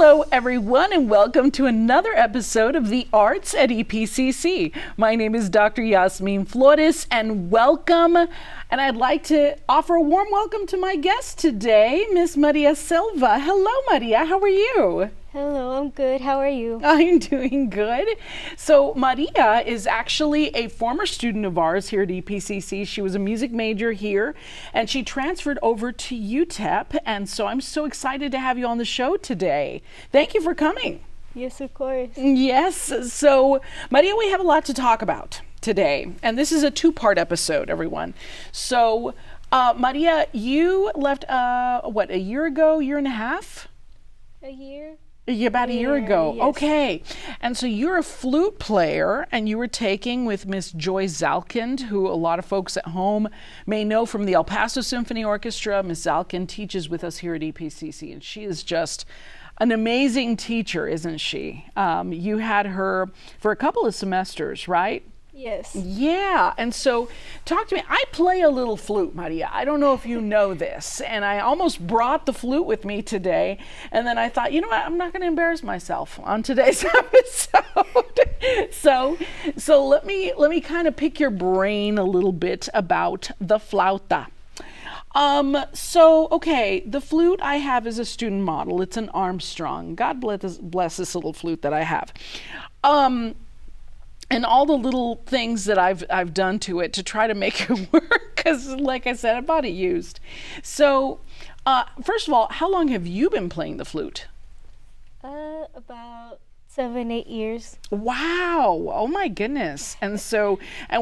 Hello, everyone, and welcome to another episode of The Arts at EPCC. My name is Dr. Yasmim Flus, and welcome. And I'd like to offer a warm welcome to my guest today, Miss Maria Silva. Hello, Maria. How are you? Hello, I'm good. How are you? I'm doing good. So Maria is actually a former student of ours here at EPCC. She was a music major here, and she transferred over to UTEP. And so I'm so excited to have you on the show today. Thank you for coming. Yes, of course. Yes. So Maria, we have a lot to talk about today, and this is a two-part episode, everyone. So Maria, you left, a year ago, year and a half? A year? About a year ago. Yes. Okay. And so you're a flute player, and you were taking with Miss Joy Zalkind, who a lot of folks at home may know from the El Paso Symphony Orchestra. Miss Zalkind teaches with us here at EPCC, and she is just an amazing teacher, isn't she? You had her for a couple of semesters, right? Yes. Yeah, and so talk to me. I play a little flute, Maria. I don't know if you know this, and I almost brought the flute with me today, and then I thought, you know what, I'm not going to embarrass myself on today's episode. So let me kind of pick your brain a little bit about the flauta. Okay, the flute I have is a student model. It's an Armstrong. God bless this little flute that I have. And all the little things that I've done to it to try to make it work, because like I said, I bought it used. So, first of all, how long have you been playing the flute? About 7-8 years. Wow! Oh my goodness! And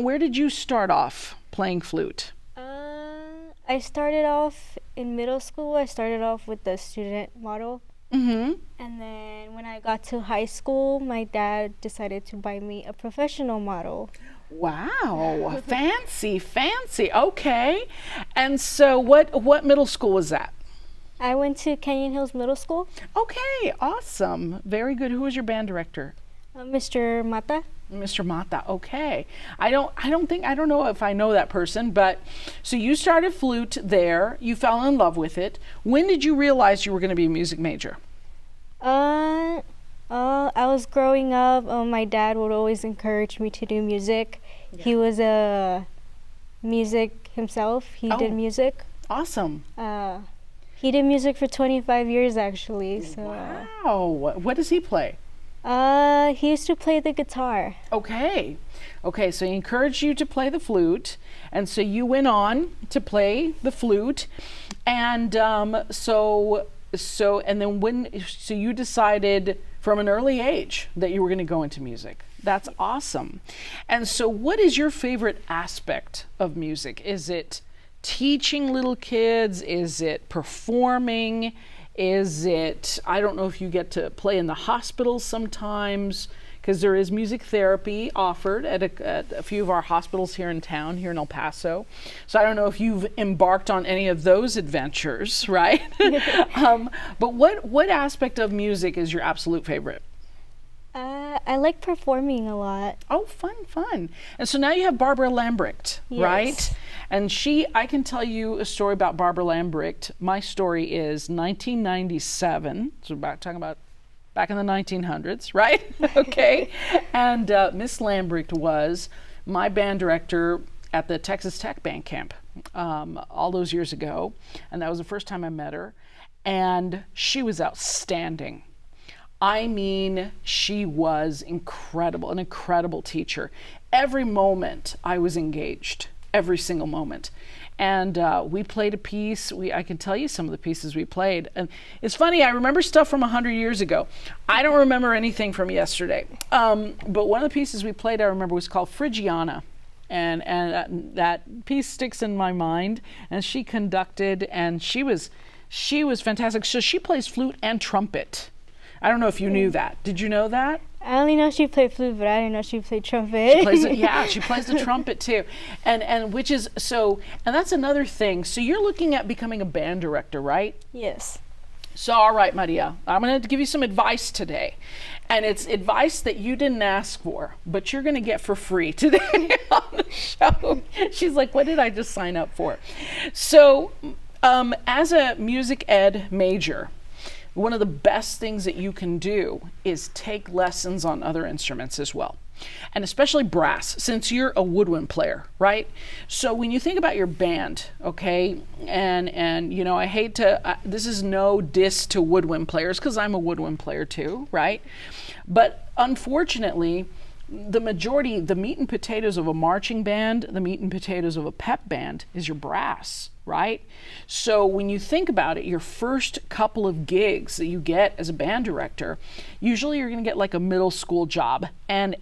where did you start off playing flute? I started off in middle school. I started off with the student model. Mm-hmm. And then when I got to high school, my dad decided to buy me a professional model. Wow, fancy. Okay. And so what middle school was that? I went to Canyon Hills Middle School. Okay, awesome. Very good. Who was your band director? Mr. Mata. Mr. Mata. Okay. I don't know if I know that person, but so you started flute there. You fell in love with it. When did you realize you were going to be a music major? I was growing up. My dad would always encourage me to do music. Yeah. He was a music himself. He did music. Awesome. He did music for 25 years actually. So. Wow. What does he play? He used to play the guitar. Okay, so he encouraged you to play the flute, and so you went on to play the flute, and so you decided from an early age that you were going to go into music. That's awesome. And so what is your favorite aspect of music? Is it teaching little kids? Is it performing? Is it, I don't know if you get to play in the hospitals sometimes, because there is music therapy offered at a few of our hospitals here in town, here in El Paso. So I don't know if you've embarked on any of those adventures, right? But what aspect of music is your absolute favorite? I like performing a lot. Oh, fun. And so now you have Barbara Lambrecht, yes. Right? And I can tell you a story about Barbara Lambrecht. My story is 1997, so talking about back in the 1900s, right? Okay. And Miss Lambrecht was my band director at the Texas Tech band camp all those years ago. And that was the first time I met her. And she was outstanding. I mean, she was incredible, an incredible teacher. Every moment I was engaged, every single moment. And we played a piece. I can tell you some of the pieces we played. And it's funny, I remember stuff from 100 years ago. I don't remember anything from yesterday. But one of the pieces we played, I remember, was called Phrygiana. And that piece sticks in my mind. And she conducted, and she was fantastic. So she plays flute and trumpet. I don't know if you knew that. Did you know that? I only know she played flute, but I didn't know she played trumpet. She plays it, yeah, she plays the trumpet too. And that's another thing. So you're looking at becoming a band director, right? Yes. So all right, Maria, I'm going to give you some advice today. And it's advice that you didn't ask for, but you're going to get for free today on the show. She's like, what did I just sign up for? So as a music ed major, one of the best things that you can do is take lessons on other instruments as well. And especially brass, since you're a woodwind player, right? So when you think about your band, okay, and you know, I hate to, this is no diss to woodwind players, because I'm a woodwind player too, right? But unfortunately, the majority, the meat and potatoes of a marching band, the meat and potatoes of a pep band is your brass, right? So when you think about it, your first couple of gigs that you get as a band director, usually you're going to get like a middle school job, and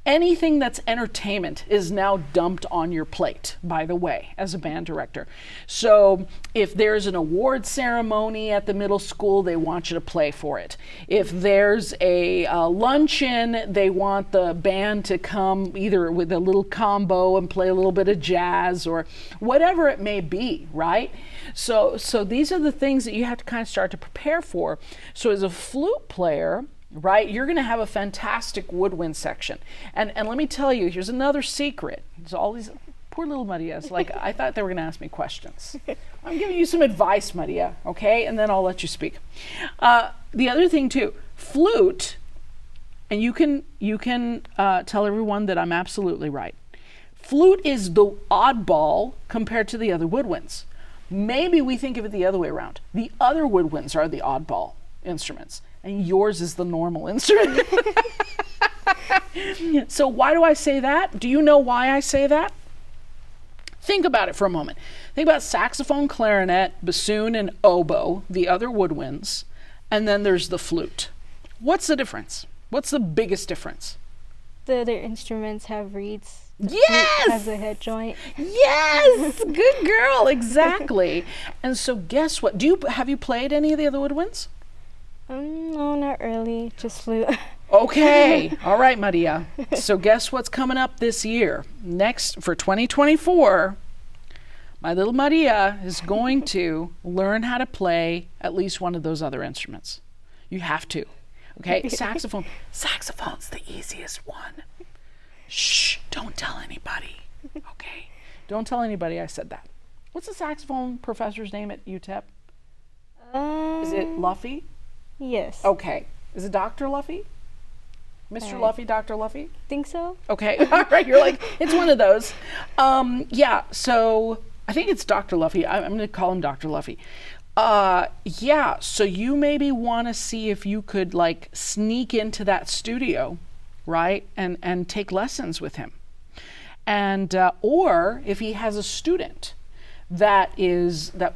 anything that's entertainment is now dumped on your plate, by the way, as a band director. So if there's an award ceremony at the middle school, they want you to play for it. If there's a luncheon, they want the band to come either with a little combo and play a little bit of jazz or whatever it may be, right? So these are the things that you have to kind of start to prepare for. So as a flute player, right, you're going to have a fantastic woodwind section. And let me tell you, here's another secret. There's all these poor little Marias. Like, I thought they were going to ask me questions. I'm giving you some advice, Maria, okay? And then I'll let you speak. The other thing, too, flute, and you can tell everyone that I'm absolutely right. Flute is the oddball compared to the other woodwinds. Maybe we think of it the other way around. The other woodwinds are the oddball instruments, and yours is the normal instrument. So why do I say that? Do you know why I say that? Think about it for a moment. Think about saxophone, clarinet, bassoon, and oboe, the other woodwinds, and then there's the flute. What's the difference? What's the biggest difference? The other instruments have reeds. Yes! Flute has a head joint. Yes! Good girl, exactly. And so guess what? Have you played any of the other woodwinds? No, not really. Just flute. Okay. All right, Maria. So guess what's coming up this year? Next, for 2024, my little Maria is going to learn how to play at least one of those other instruments. You have to. Okay? Saxophone. Saxophone's the easiest one. Shh. Don't tell anybody. Okay? Don't tell anybody I said that. What's the saxophone professor's name at UTEP? Is it Luffy? Yes. Okay. Is it Dr. Luffy? Mr. Luffy, Dr. Luffy? Think so. Okay. All right. You're like, it's one of those. Yeah. So I think it's Dr. Luffy. I'm going to call him Dr. Luffy. Yeah. So you maybe want to see if you could like sneak into that studio, right? And take lessons with him. And, or if he has a student that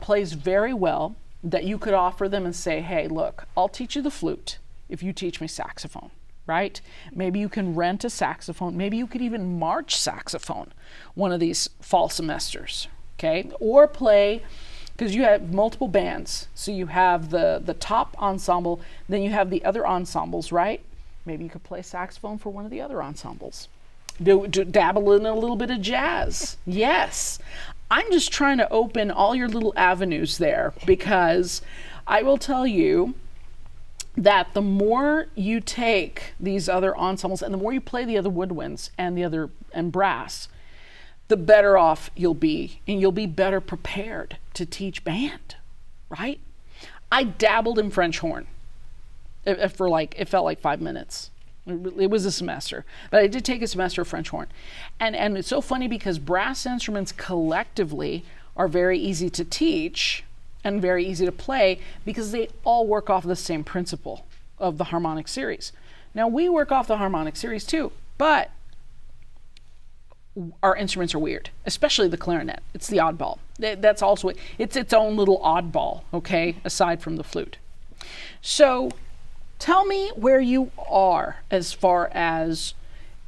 plays very well, that you could offer them and say, hey, look, I'll teach you the flute if you teach me saxophone, right? Maybe you can rent a saxophone. Maybe you could even march saxophone one of these fall semesters, okay? Or play, because you have multiple bands. So you have the top ensemble, then you have the other ensembles, right? Maybe you could play saxophone for one of the other ensembles. Dabble in a little bit of jazz. Yes. I'm just trying to open all your little avenues there, because I will tell you that the more you take these other ensembles and the more you play the other woodwinds and brass, the better off you'll be, and you'll be better prepared to teach band, right? I dabbled in French horn it felt like 5 minutes. It was a semester, but I did take a semester of French horn. And it's so funny because brass instruments collectively are very easy to teach and very easy to play because they all work off the same principle of the harmonic series. Now we work off the harmonic series too, but our instruments are weird, especially the clarinet. It's the oddball. That's also, it's its own little oddball, okay, aside from the flute. So tell me where you are as far as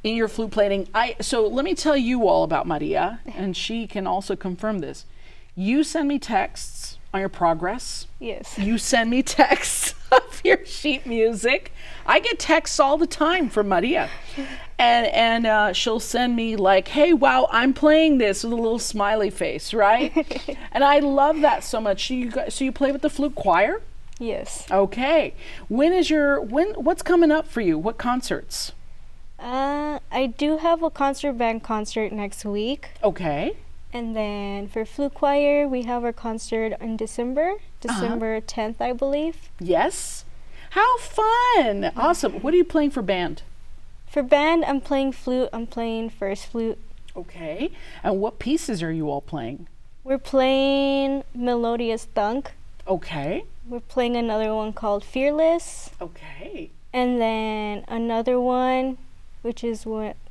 in your flute playing. So let me tell you all about Maria, and she can also confirm this. You send me texts on your progress. Yes. You send me texts of your sheet music. I get texts all the time from Maria. And she'll send me like, hey, wow, I'm playing this with a little smiley face, right? And I love that so much. So you play with the flute choir? Yes. Okay. What's coming up for you? What concerts? I do have a concert band concert next week. Okay. And then for flute choir, we have our concert in December 10th, I believe. Yes. How fun. Awesome. What are you playing for band? For band, I'm playing flute. I'm playing first flute. Okay. And what pieces are you all playing? We're playing Melodious Thunk. Okay. We're playing another one called Fearless. Okay. And then another one, which is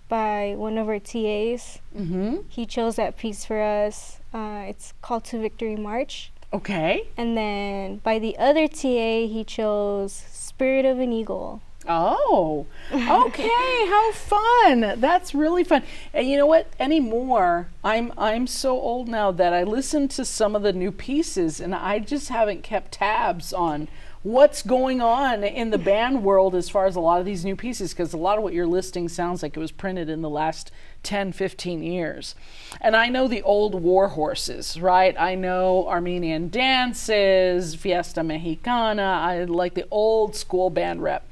by one of our TAs. Mm-hmm. He chose that piece for us. It's called To Victory March. Okay. And then by the other TA, he chose Spirit of an Eagle. Oh, okay. How fun. That's really fun. And you know what? Anymore, I'm so old now that I listen to some of the new pieces and I just haven't kept tabs on what's going on in the band world as far as a lot of these new pieces, because a lot of what you're listing sounds like it was printed in the last 10, 15 years. And I know the old war horses, right? I know Armenian dances, Fiesta Mexicana. I like the old school band rep.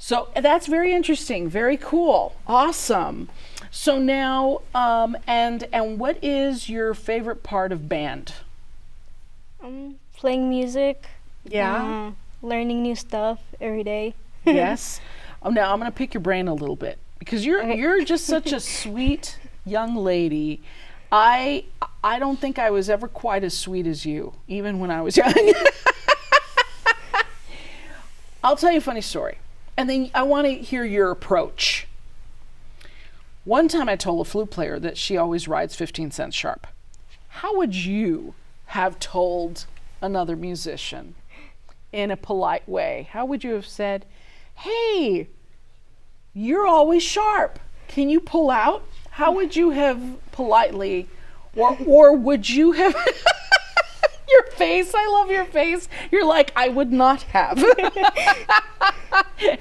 So that's very interesting, very cool, awesome. So now, and what is your favorite part of band? Playing music. Yeah. Learning new stuff every day. Yes. Now I'm going to pick your brain a little bit because you're just such a sweet young lady. I don't think I was ever quite as sweet as you, even when I was young. I'll tell you a funny story. And then I want to hear your approach. One time I told a flute player that she always rides 15 cents sharp. How would you have told another musician in a polite way? How would you have said, hey, you're always sharp. Can you pull out? How would you have politely, or would you have... Your face, I love your face. You're like, I would not have.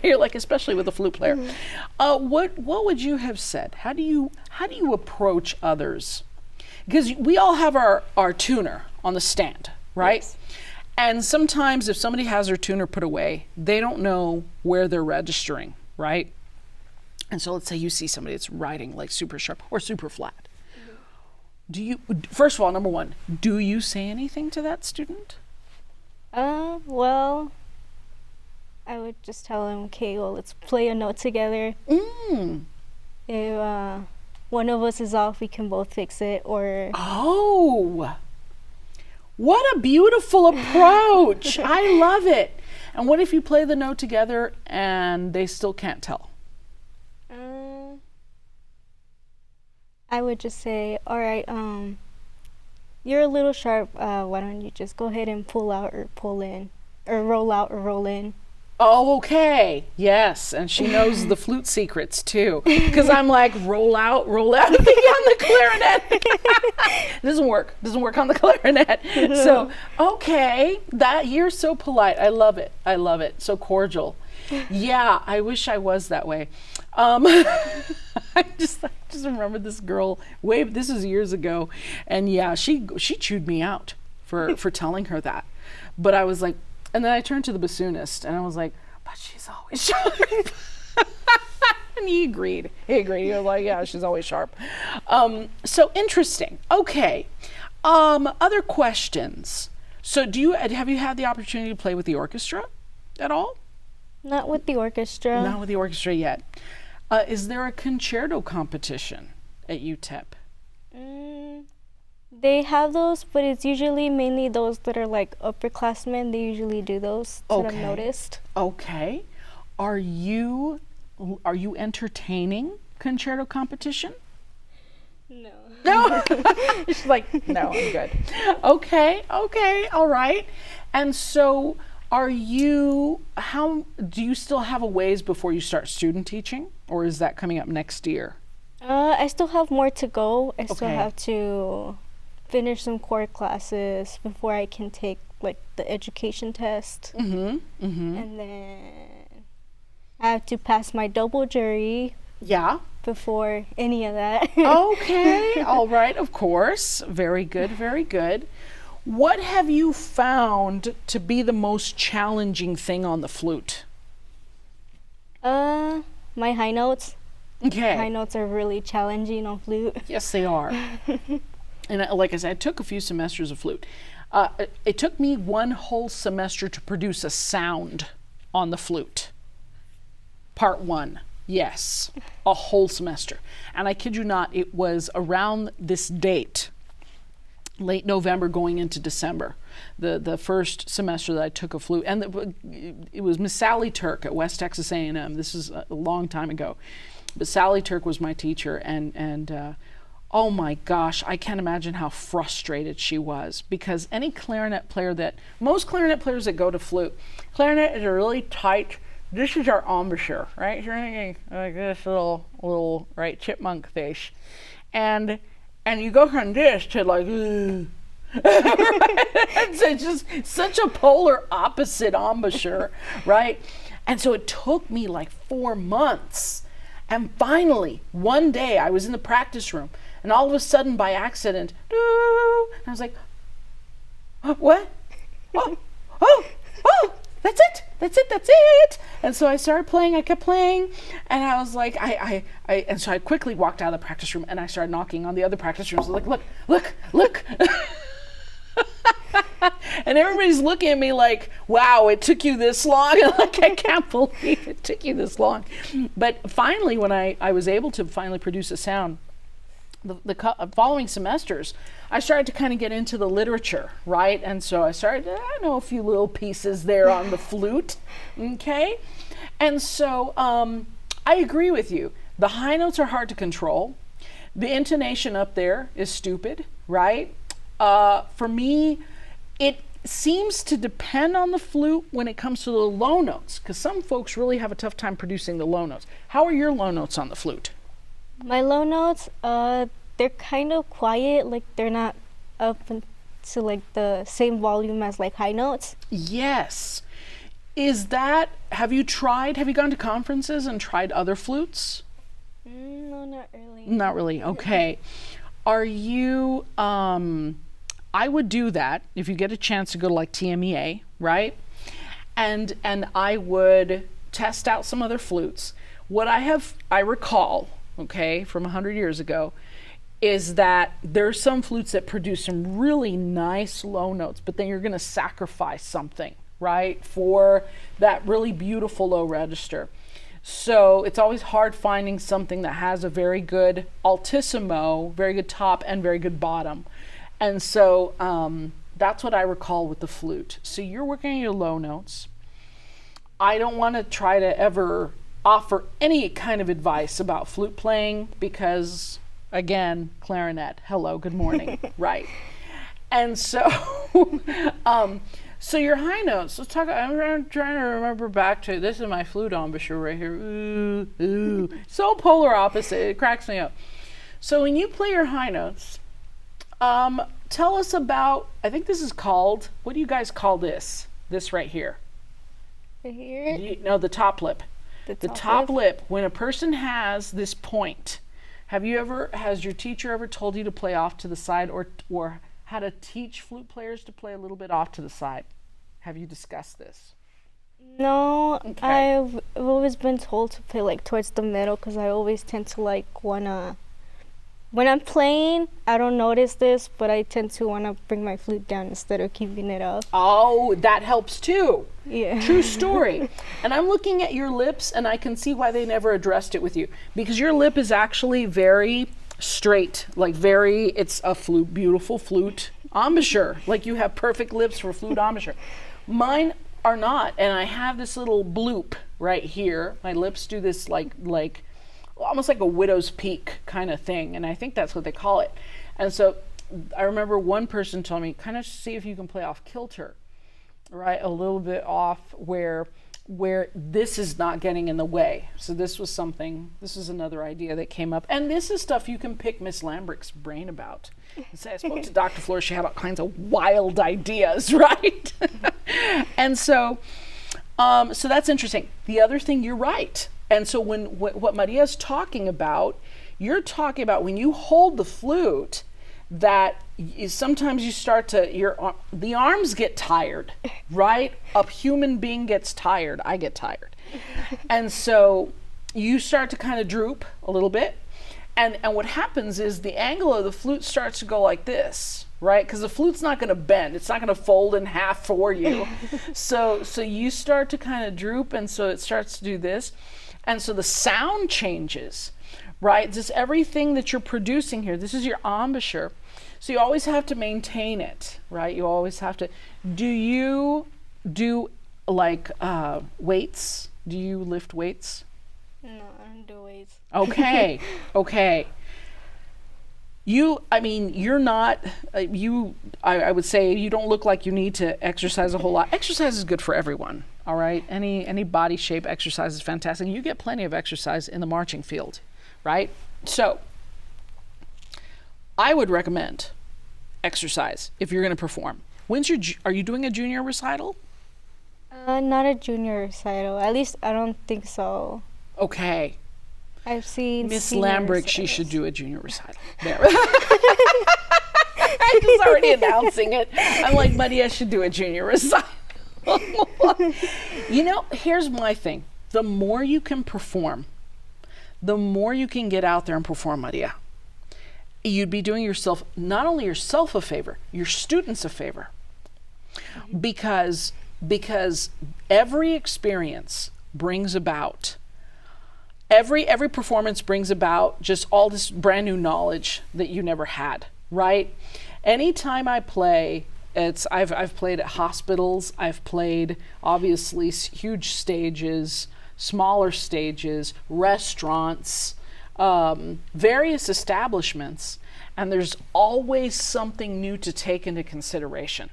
You're like, especially with a flute player. What would you have said? How do you approach others? Because we all have our tuner on the stand, right? Yes. And sometimes if somebody has their tuner put away, they don't know where they're registering, right? And so let's say you see somebody that's riding like super sharp or super flat. Do you, first of all, number one, do you say anything to that student? Well, I would just tell them, okay, well, let's play a note together. If one of us is off, we can both fix it, or... Oh, what a beautiful approach. I love it. And what if you play the note together and they still can't tell? I would just say, all right, you're a little sharp. Why don't you just go ahead and pull out or pull in, or roll out or roll in? Oh, okay. Yes. And she knows the flute secrets too. Because I'm like, roll out on the clarinet. Doesn't work on the clarinet. So, okay. You're so polite. I love it. So cordial. Yeah, I wish I was that way. I just remember this girl, this is years ago. And yeah, she chewed me out for telling her that. But I was like, and then I turned to the bassoonist and I was like, but she's always sharp. And he agreed. He was like, yeah, she's always sharp. So interesting. Okay. Other questions. So have you had the opportunity to play with the orchestra at all? Not with the orchestra. Not with the orchestra yet. Is there a concerto competition at UTEP? They have those, but it's usually mainly those that are like upperclassmen. They usually do those that I've noticed. Okay. Are you entertaining concerto competition? No. No? She's like, no, I'm good. Okay, all right. And so do you still have a ways before you start student teaching? Or is that coming up next year? I still have more to go. I still have to finish some core classes before I can take like the education test. And then I have to pass my double jury. Yeah. Before any of that. Okay. All right. Of course. Very good. Very good. What have you found to be the most challenging thing on the flute? My high notes. Okay. High notes are really challenging on flute. Yes, they are. And like I said, I took a few semesters of flute. It took me one whole semester to produce a sound on the flute. Part one, yes, a whole semester. And I kid you not, it was around this date, late November going into December, the first semester that I took a flute. And it was Miss Sally Turk at West Texas A&M. This is a long time ago. But Sally Turk was my teacher, and oh my gosh, I can't imagine how frustrated she was, because any clarinet player most clarinet players that go to flute, clarinet is a really tight, this is our embouchure, right? You're like this little right, chipmunk fish. And you go from this to like, it's just such a polar opposite embouchure, right? And so it took me like 4 months. And finally, one day I was in the practice room, and all of a sudden by accident, and I was like, what? Oh, that's it. And so I started playing, I kept playing, and I was like, and so I quickly walked out of the practice room, and I started knocking on the other practice rooms, like, look. And everybody's looking at me like, wow, it took you this long? Like, I can't believe it took you this long. But finally, when I was able to finally produce a sound, the following semesters, I started to kind of get into the literature, right? And so I know a few little pieces there on the flute, okay? And so I agree with you. The high notes are hard to control. The intonation up there is stupid, right? For me, it seems to depend on the flute when it comes to the low notes, because some folks really have a tough time producing the low notes. How are your low notes on the flute? My low notes, they're kind of quiet, like they're not up to like the same volume as like high notes. Yes. Have you gone to conferences and tried other flutes? No, not really. Not really, okay. Are you, I would do that if you get a chance to go to like TMEA, right? And I would test out some other flutes. What I recall, okay, from 100 years ago, is that there's some flutes that produce some really nice low notes, but then you're going to sacrifice something, right, for that really beautiful low register. So it's always hard finding something that has a very good altissimo, very good top, and very good bottom. And so that's what I recall with the flute. So you're working on your low notes. I don't want to try to ever offer any kind of advice about flute playing because, again, clarinet, hello, good morning, right? And so, so your high notes, let's talk, I'm trying to remember back to, this is my flute embouchure right here, ooh, so polar opposite, it cracks me up. So when you play your high notes, tell us about, I think this is called, what do you guys call this? This right here. Right here? No, the top lip. The top lip. lip, when a person has this point, has your teacher ever told you to play off to the side or how to teach flute players to play a little bit off to the side? Have you discussed this? No, Okay. I've always been told to play like towards the middle because I always tend to like wanna, when I'm playing, I don't notice this, but I tend to wanna bring my flute down instead of keeping it up. Oh, that helps too. Yeah. True story. And I'm looking at your lips and I can see why they never addressed it with you, because your lip is actually very straight, like it's a flute, beautiful flute embouchure. Like you have perfect lips for flute embouchure. Mine are not, and I have this little bloop right here. My lips do this like almost like a widow's peak kind of thing, and I think that's what they call it. And so I remember one person told me, kind of see if you can play off kilter, right? A little bit off where this is not getting in the way. So this was another idea that came up. And this is stuff you can pick Miss Lambrick's brain about. And say, I spoke to Dr. Fleur, she had all kinds of wild ideas, right? And so that's interesting. The other thing, you're right. And so what Maria's talking about, you're talking about when you hold the flute, that sometimes you start to, the arms get tired, right? A human being gets tired. I get tired. And so you start to kind of droop a little bit. And what happens is the angle of the flute starts to go like this, right? Because the flute's not going to bend. It's not going to fold in half for you. So you start to kind of droop, and so it starts to do this. And so the sound changes, right? Just everything that you're producing here. This is your embouchure. So you always have to maintain it, right? You always have to. Do you do like weights? Do you lift weights? No, I don't do weights. Okay. You're not, I would say you don't look like you need to exercise a whole lot. Exercise is good for everyone, all right? Any body shape exercise is fantastic. You get plenty of exercise in the marching field, right? So, I would recommend exercise if you're going to perform. Are you doing a junior recital? Not a junior recital. At least I don't think so. Okay. I've seen Miss Lambrick, she should do a junior recital. There. I'm just already announcing it. I'm like, Maria should do a junior recital. Here's my thing. The more you can perform, the more you can get out there and perform, Maria. You'd be doing yourself, not only yourself a favor, your students a favor. Because every experience brings about, every performance brings about just all this brand new knowledge that you never had, right? Anytime I play, I've played at hospitals, I've played obviously huge stages, smaller stages, restaurants, various establishments, and there's always something new to take into consideration.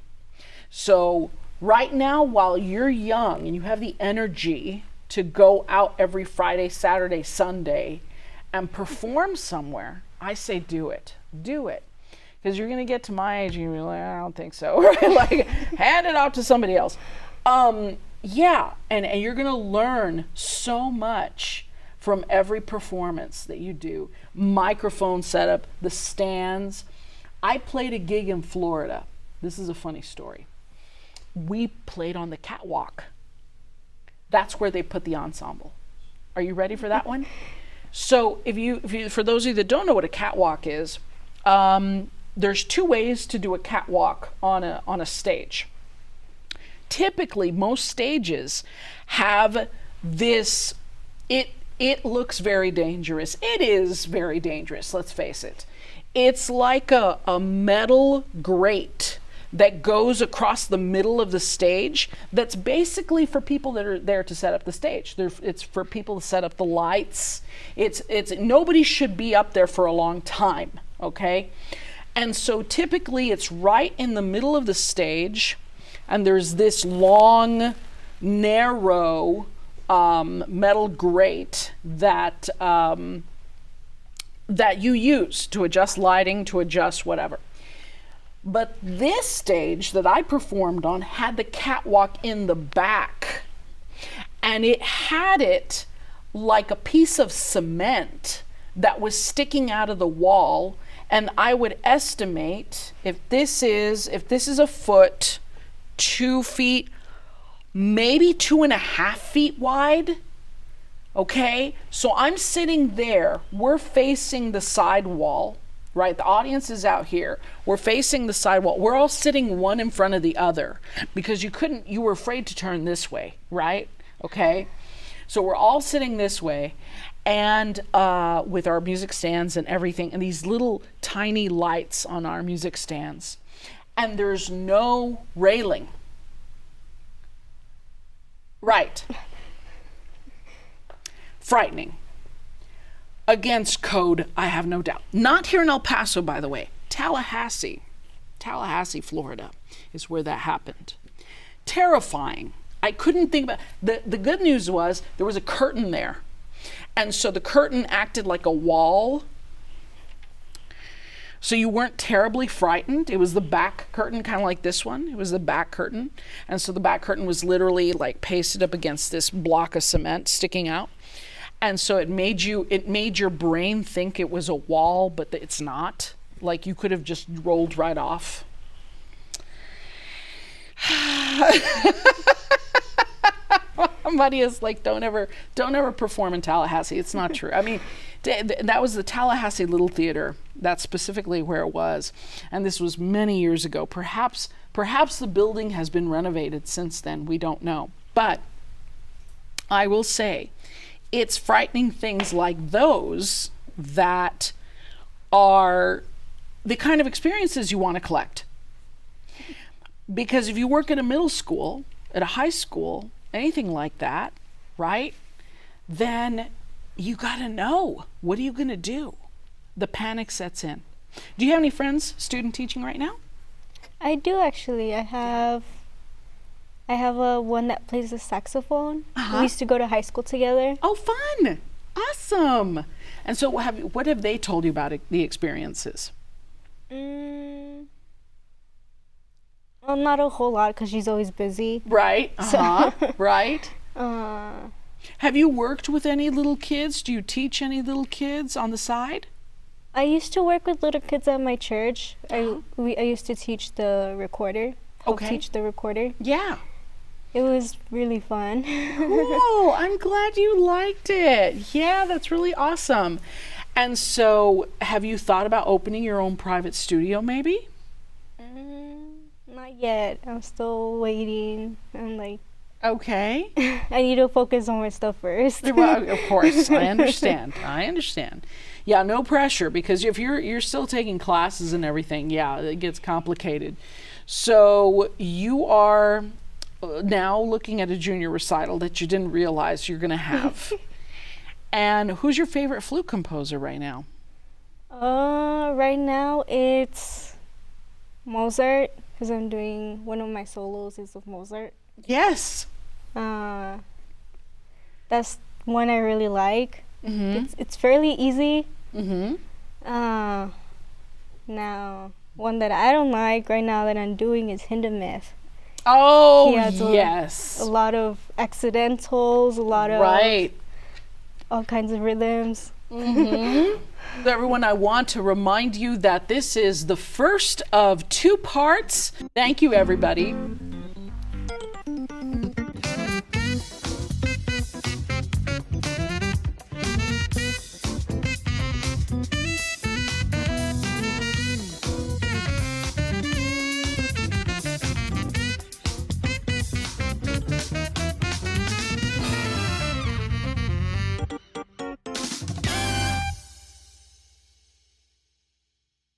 So right now, while you're young and you have the energy to go out every Friday, Saturday, Sunday and perform somewhere, I say do it. Do it. Because you're going to get to my age and you're like, I don't think so. Right? Like, hand it off to somebody else. And you're going to learn so much from every performance that you do. Microphone setup, the stands. I played a gig in Florida. This is a funny story. We played on the catwalk. That's where they put the ensemble. Are you ready for that one? So if you, for those of you that don't know what a catwalk is, there's two ways to do a catwalk on a stage. Typically, most stages have this, it looks very dangerous. It is very dangerous, let's face it. It's like a metal grate that goes across the middle of the stage that's basically for people that are there to set up the stage. It's for people to set up the lights. It's nobody should be up there for a long time, okay? And so typically it's right in the middle of the stage, and there's this long, narrow metal grate that you use to adjust lighting, to adjust whatever. But this stage that I performed on had the catwalk in the back, and it had it like a piece of cement that was sticking out of the wall. And I would estimate if this is a foot, 2 feet, maybe 2.5 feet wide. Okay, so I'm sitting there, we're facing the side wall, right? The audience is out here. We're facing the side wall. We're all sitting one in front of the other because you were afraid to turn this way, right? Okay, so we're all sitting this way, and with our music stands and everything, and these little tiny lights on our music stands, and there's no railing. Right. Frightening. Against code, I have no doubt. Not here in El Paso, by the way. Tallahassee, Florida is where that happened. Terrifying. I couldn't think about the good news was there was a curtain there. And so the curtain acted like a wall. So you weren't terribly frightened. It was the back curtain, kind of like this one. It was the back curtain. And so the back curtain was literally like pasted up against this block of cement sticking out. And so it made your brain think it was a wall, but it's not. Like you could have just rolled right off. Maria's like, don't ever perform in Tallahassee. It's not true. I mean, that was the Tallahassee Little Theater. That's specifically where it was. And this was many years ago. Perhaps the building has been renovated since then. We don't know. But I will say, it's frightening things like those that are the kind of experiences you want to collect. Because if you work at a middle school, at a high school, anything like that, right? Then you got to know, what are you going to do? The panic sets in. Do you have any friends student teaching right now? I do actually. I have a one that plays the saxophone. We used to go to high school together. Oh, fun! Awesome! And so what have they told you about the experiences? Well, not a whole lot because she's always busy. Right. Right. Have you worked with any little kids? Do you teach any little kids on the side? I used to work with little kids at my church. I used to teach the recorder. Teach the recorder. Yeah. It was really fun. Cool. I'm glad you liked it. Yeah, that's really awesome. And so, have you thought about opening your own private studio maybe? Not yet. I'm still waiting. I'm like, okay. I need to focus on my stuff first. Well, of course. I understand. Yeah, no pressure, because if you're still taking classes and everything, yeah, it gets complicated. So you are now looking at a junior recital that you didn't realize you're going to have. And who's your favorite flute composer right now? Right now it's Mozart, because I'm doing one of my solos is of Mozart. Yes. That's one I really like. It's fairly easy. Now, one that I don't like right now that I'm doing is Hindemith. Oh, yes. A lot of accidentals, a lot of all kinds of rhythms. Everyone, I want to remind you that this is the first of 2 parts. Thank you, everybody.